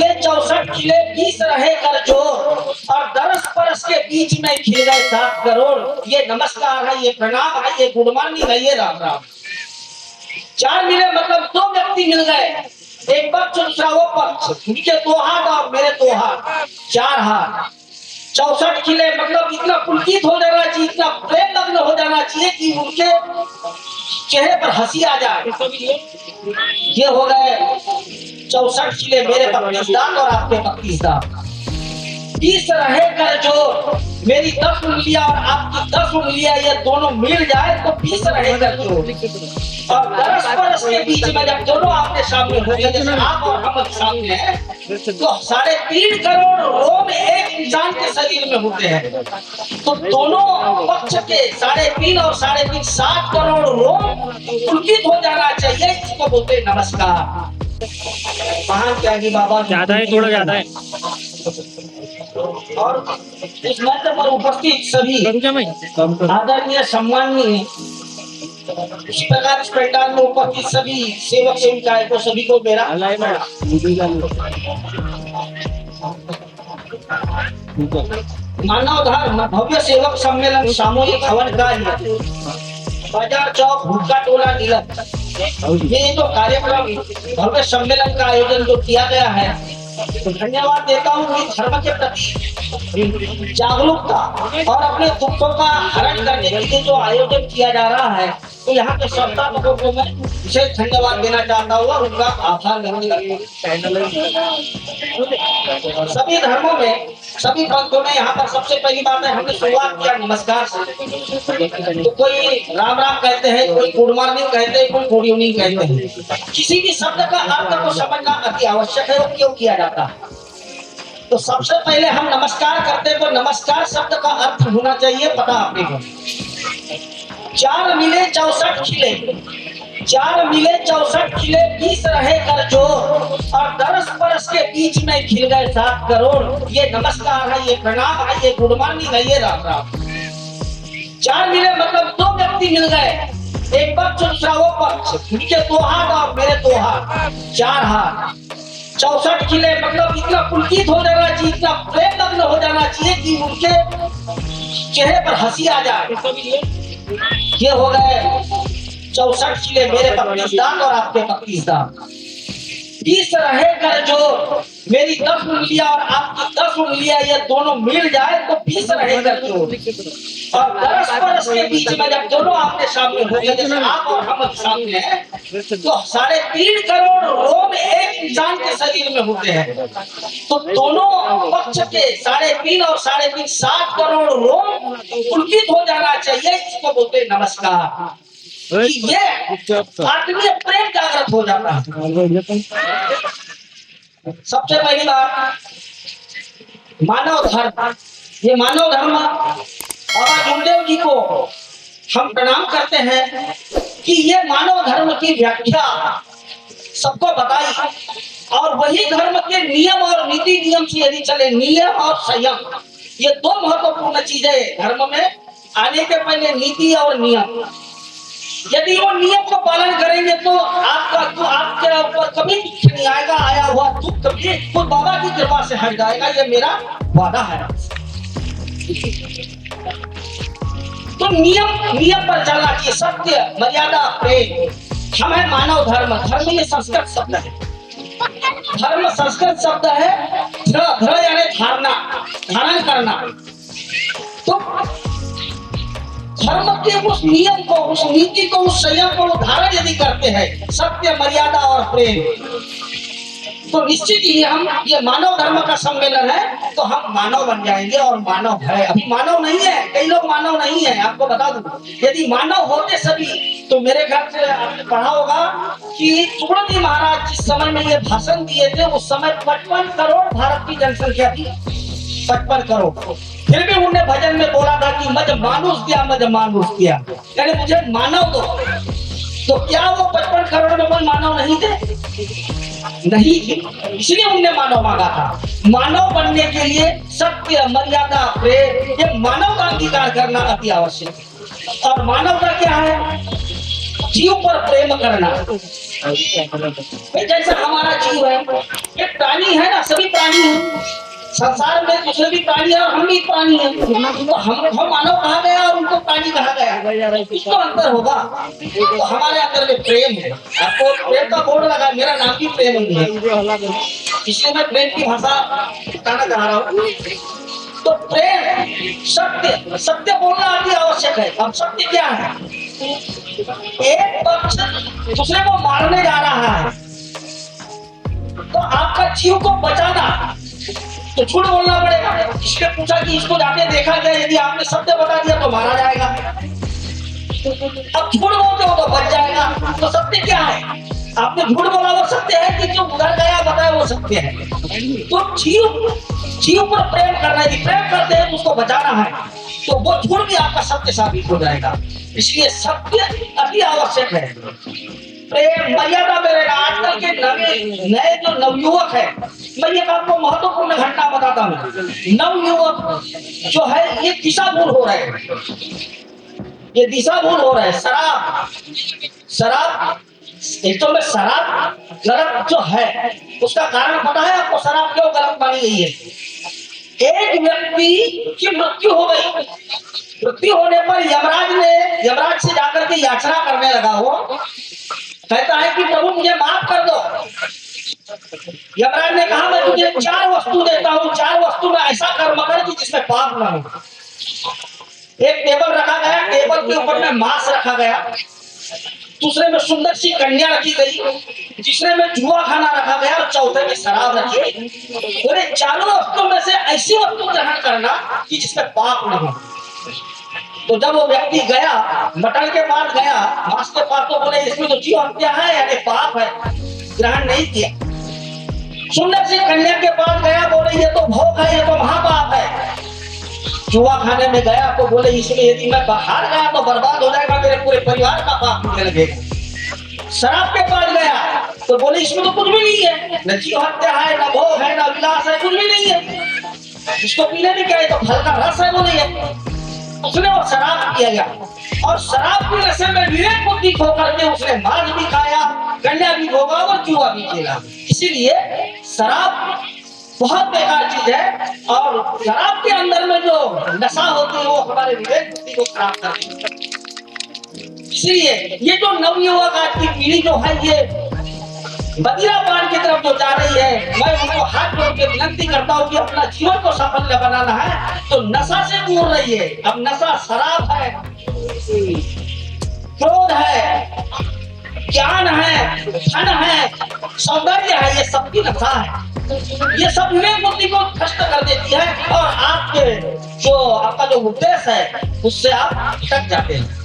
मिले 64 खिले 20 रहे कर जोर, और 10 बरस के बीच में खिल गए 7 करोड़। ये नमस्कार है, ये प्रणाम है, ये गुड मॉर्निंग है, ये राम राम। 4 मिले मतलब 2 व्यक्ति मिल गए, एक पक्ष दूसरा वो पक्ष, उनके 2 हाथ और मेरे 2 हाथ, 4 हाथ। 64 खिले मतलब इतना पुलकित हो जाना चाहिए, इतना प्रेम लग्न हो जाना चाहिए कि उनके चेहरे पर हंसी आ जाए। ये हो गए 64 खिले मेरे पाकिस्तान और आपके पाकिस्तान। 20 रहे कर जो मेरी 10 उंगलियां और आपकी 10 उंगलियां ये दोनों मिल जाए तो 20 रहे कर जो, और 10 बरस के बीच में जब दोनों आपके सामने हो गए, जैसे आप और हम सामने हैं, तो 3.5 करोड़ रोम एक इंसान के शरीर में होते हैं। तो दोनों पक्ष के 3.5 और 3.5 7 करोड़ रोम पुलकित हो जाना चाहिए। इसको बोलते हैं नमस्कार। महान त्यागी बाबा ज्यादा है, थोड़ा ज्यादा है। और इस मंच पर उपस्थित सभी आदरणीय सम्माननीय, इसी प्रकार इस पंडाल में उपस्थित सभी सेवक सेविकाएं को सभी को मेरा मानव धर्म भव्य सेवक सम्मेलन सामूहिक हवन कार्य बाजार चौक भूखा टोला नीलम, ये जो कार्यक्रम भव्य सम्मेलन का आयोजन जो किया गया है, तो धन्यवाद देता हूँ कि धर्म के प्रति जागरूकता और अपने दुखों का हरण करने के लिए जो आयोजन किया जा रहा है, तो यहाँ के श्रोताओं को मैं विशेष धन्यवाद देना चाहता हूँ और उनका आभार व्यक्त करता हूँ। सभी धर्मों में, सभी पंथों में यहाँ पर सबसे पहली बात है, हमने शुरुआत किया नमस्कार से। तो कोई राम राम कहते हैं, कोई गुड मॉर्निंग कहते हैं, कोई गुड इवनिंग कहते हैं। किसी भी शब्द का अर्थ को समझना अति आवश्यक है, वो क्यों किया जाता है। तो सबसे पहले हम नमस्कार करते हैं, तो नमस्कार शब्द का अर्थ होना चाहिए पता आपने को। 4 मिले 64 खिले, 4 मिले 64 खिले 20 रहे कर जोर, और 10 बरस के बीच में खिल गए 7 करोड़। ये नमस्कार है, ये प्रणाम है, ये गुड मॉर्निंग है, ये राम राम। 4 मिले मतलब 2 व्यक्ति मिल गए, एक पक्ष दूसरा वो पक्ष, उनके 2 हाथ और मेरे 2 हाथ, 4 हाथ। 64 खिले मतलब इतना पुलकित हो जाना चाहिए, इतना प्रेम लग्न हो जाना चाहिए कि उनके चेहरे पर हंसी आ जाए। ये हो गए 64 खिले मेरे पाकिस्तान और आपके पाकिस्तान। 20 रहे कर जो मेरी 10 उंगलियां और आपकी 10 उंगलियां ये दोनों मिल जाए तो 20 रहे कर जो, और 10 बरस के बीच में जब दोनों आपके सामने हो गए, जैसे आप और हम सामने हैं, तो 3.5 करोड़ रोम एक इंसान के शरीर में होते हैं। तो दोनों पक्ष के 3.5 और 3.5 7 करोड़ रोम पुलकित हो जाना चाहिए। इसको बोलते हैं नमस्कार। ये आत्मीय प्रेम जागृत हो जाता है। सबसे पहली बात मानव धर्म, ये मानव धर्म बाबा गुरुदेव जी को हम प्रणाम करते हैं कि ये मानव धर्म की व्याख्या सबको बताई, और वही धर्म के नियम और नीति नियम से यदि चले, नियम और संयम, ये 2 महत्वपूर्ण चीजें धर्म में आने के पहले, नीति और नियम। यदि वो नियम को पालन करेंगे तो आपके ऊपर कभी दुख नहीं आएगा, आया हुआ दुख कभी तो बाबा की कृपा से हट जाएगा, ये मेरा वादा है। तो नियम पर चलना चाहिए, सत्य मर्यादा प्रेम। हम है मानव धर्म, धर्म ये संस्कृत शब्द है, धर्म संस्कृत शब्द है, धर्म यानी धारणा, धारण करना। तो धर्म के उस नियम को, उस नीति को, उस संयम को धारण यदि करते हैं, सत्य मर्यादा और प्रेम, तो निश्चित ही हम, ये मानव धर्म का सम्मेलन है, तो हम मानव बन जाएंगे। और मानव है, अभी मानव नहीं है, कई लोग मानव नहीं है। आपको बता दूं, यदि मानव होते सभी, तो मेरे घर से आपने पढ़ा होगा कि तुगलक महाराज जिस समय में ये भाषण दिए थे, उस समय 55 करोड़ भारत की जनसंख्या थी, 55 करोड़। फिर भी उन्होंने भजन में बोला था कि मज मानुष दिया, मज मानुष दिया, यानी मुझे मानव दो। तो क्या वो 55 करोड़ में कोई मानव नहीं थे? नहीं थे, इसलिए उन्होंने मानव मांगा था। मानव बनने के लिए सत्य मर्यादा प्रेम, ये मानव का अंगीकार करना अति आवश्यक है। और मानव का क्या है? जीव पर प्रेम करना, भाई जैसा हमारा जीव है, ये प्राणी है ना, सभी प्राणी हैं संसार में, दूसरे भी प्राणी है और हम भी प्राणी हैं। तो हम मानव कहा गया और उनको प्राणी कहा गया, कुछ तो अंतर होगा। तो हमारे अंदर में प्रेम है, आपको प्रेम का बोर्ड लगा, मेरा नाम भी प्रेम ही है, इसलिए मैं प्रेम की भाषा बताना चाह रहा हूँ। तो प्रेम सत्य, सत्य बोलना अति आवश्यक है। अब सत्य क्या है? एक पक्ष दूसरे को मारने जा रहा है, तो आपका जीव को बचाना तो झूठ बोलना पड़ेगा। इसने पूछा कि इसको जाके देखा गया, यदि आपने सत्य बता दिया तो मारा जाएगा, अब झूठ बोलते हो तो बच जाएगा। तो सत्य क्या है? आपने झूठ बोला वो सत्य है, कि जो उधर गया बताया वो सत्य है। तो जीव पर प्रेम करना है, प्रेम करते हैं तो उसको बचाना है, तो वो झूठ भी आपका सत्य साबित हो जाएगा। इसलिए सत्य अति आवश्यक है। प्रेम मर्यादा में रहना। आजकल के नए जो नवयुवक है, मैं एक आपको महत्वपूर्ण घटना बताता हूँ। नवयुवक जो है ये दिशा भूल हो रहे हैं, ये दिशा भूल हो रहे हैं। शराब एक तो में शराब गलत जो है, उसका कारण पता है आपको? शराब क्यों गलत मानी गई है? एक व्यक्ति की मृत्यु हो गई, मृत्यु होने पर यमराज से जाकर के याचना करने लगा। वो कहता है कि प्रभु मुझे माफ कर दो। यमराज ने कहा मैं तुझे 4 वस्तु देता हूँ, 4 वस्तु में ऐसा कर्म कर कि जिसमें पाप ना हो। एक टेबल रखा गया, टेबल के ऊपर में मांस रखा गया, दूसरे में सुंदर सी कन्या रखी गई, तीसरे में जुआ खाना रखा गया और चौथे में शराब रखी गई। बोले 4 वस्तु में से ऐसी वस्तु ग्रहण करना कि जिसमें पाप न हो। तो जब वो व्यक्ति गया, मटन के पास गया, मांस के पास, तो बोले इसमें तो जीव हत्या है यानी पाप है, ग्रहण नहीं किया। सुंदर सी कन्या के पास गया, बोले ये तो भोग है, ये तो महापाप है। जुआ खाने में गया तो बोले इसमें यदि मैं बाहर गया तो बर्बाद हो जाएगा, मेरे पूरे परिवार का पाप मुझे लगेगा। शराब के पास गया तो बोले इसमें तो कुछ भी नहीं है, न जीव हत्या है, न भोग है, न विलास है, कुछ भी नहीं है, इसको पीने नहीं क्या, तो फल का रस है, बोले उसने वो शराब किया गया। और शराब के नशे में विवेक बुद्धि खो करके उसने मांस भी खाया, कन्या भी भोगा और जुआ भी खेला। इसीलिए शराब बहुत बेकार चीज है, और शराब के अंदर में जो नशा होती है वो हमारे विवेक बुद्धि को खराब करती है। इसलिए ये जो नवयुवक आज की पीढ़ी जो है, ये मदिरा पान की तरफ जो जा रही है, मैं उनको हाथ जोड़ के विनती करता हूँ कि अपना जीवन को सफल बनाना है तो नशा से दूर रहिए। अब नशा शराब है, क्रोध है, ज्ञान है, धन है, सौंदर्य है, ये सबकी नशा है। ये सब विवेक बुद्धि को भ्रष्ट कर देती है और आपका जो उद्देश्य है उससे आप भटक जाते हैं।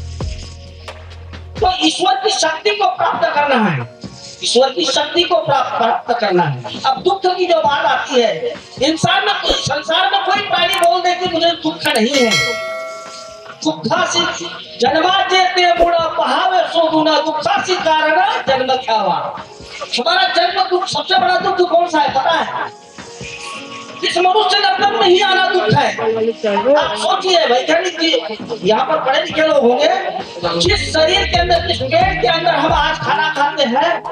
तो ईश्वर की शक्ति को प्राप्त करना है, ईश्वर की शक्ति को प्राप्त करना है। अब दुख की जो बात आती है, इंसान में, संसार में कोई प्राणी बोल दे कि मुझे दुख नहीं है, दुखासी जन्मा जेते बुढ़ा पहावे सो गुना, दुखासी कारण जन्म ख्यावा। हमारा जन्म दुख, सबसे बड़ा दुख कौन सा है पता है? इस मनुष्य जन्म में ही आना दुख है। आप सोचिए वैज्ञानिक जी यहाँ पर पढ़े लिखे लोग होंगे, जिस शरीर के अंदर, जिस पेट के अंदर हम आज खाना खाते हैं,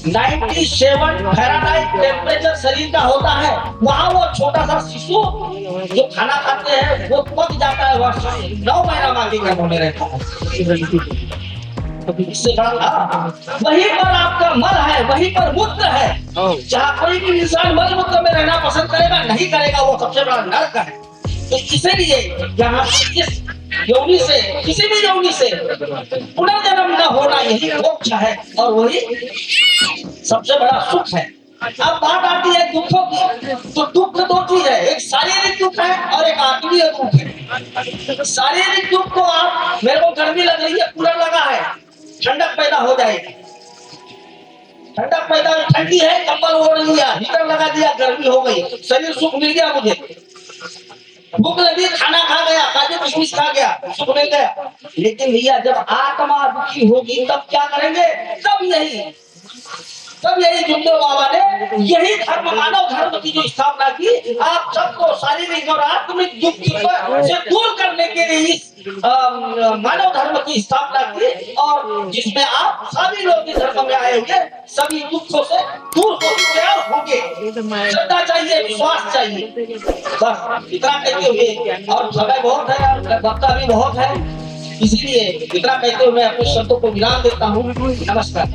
97 फ़ारेनहाइट टेम्परेचर शरीर का होता है, वहाँ वो छोटा सा शिशु जो खाना खाते हैं वो पक जाता है, वह 9 महीना मांगी गर्भ में रहता है। इससे बड़ा वहीं पर आपका मल है, वहीं पर मूत्र है। जहाँ कोई भी इंसान मल मूत्र में रहना पसंद करेगा नहीं करेगा, वो सबसे बड़ा नरक है। तो इसीलिए यहाँ इस योनि से, किसी भी योनि से पुनर्जन्म न होना, यही मोक्ष है और वही सबसे बड़ा सुख है। अब बात आती है दुखों की, तो दुख 2 चीज है, एक शारीरिक दुख है और एक आत्मीय दुख है। शारीरिक दुख को आप, मेरे को गर्मी लग रही है, कूलर लगा है, ठंडक पैदा हो जाएगी, ठंडक पैदा, ठंडी है, कंबल ओढ़ लिया, हीटर लगा दिया, गर्मी हो गई, शरीर सुख मिल गया, मुझे भूख लगी, खाना खा गया, काजू किशमिश खा गया, सुख मिल गया। लेकिन भैया जब आत्मा दुखी होगी तब क्या करेंगे? तब यही तब यही जुमदेव बाबा ने यही धर्म मानव धर्म की जो स्थापना की, आप सबको शारीरिक और आत्मिक दुख से दूर करने के लिए इस मानव धर्म की स्थापना की, और जिसमें आप सभी लोग इस धर्म में आए हुए सभी दुखों से दूर होंगे। श्रद्धा चाहिए, विश्वास चाहिए, बस इतना कहते हुए, और समय बहुत है और वक्ता भी बहुत है, इसलिए इतना कहते हुए मैं अपने शब्दों को विराम देता हूँ। नमस्कार।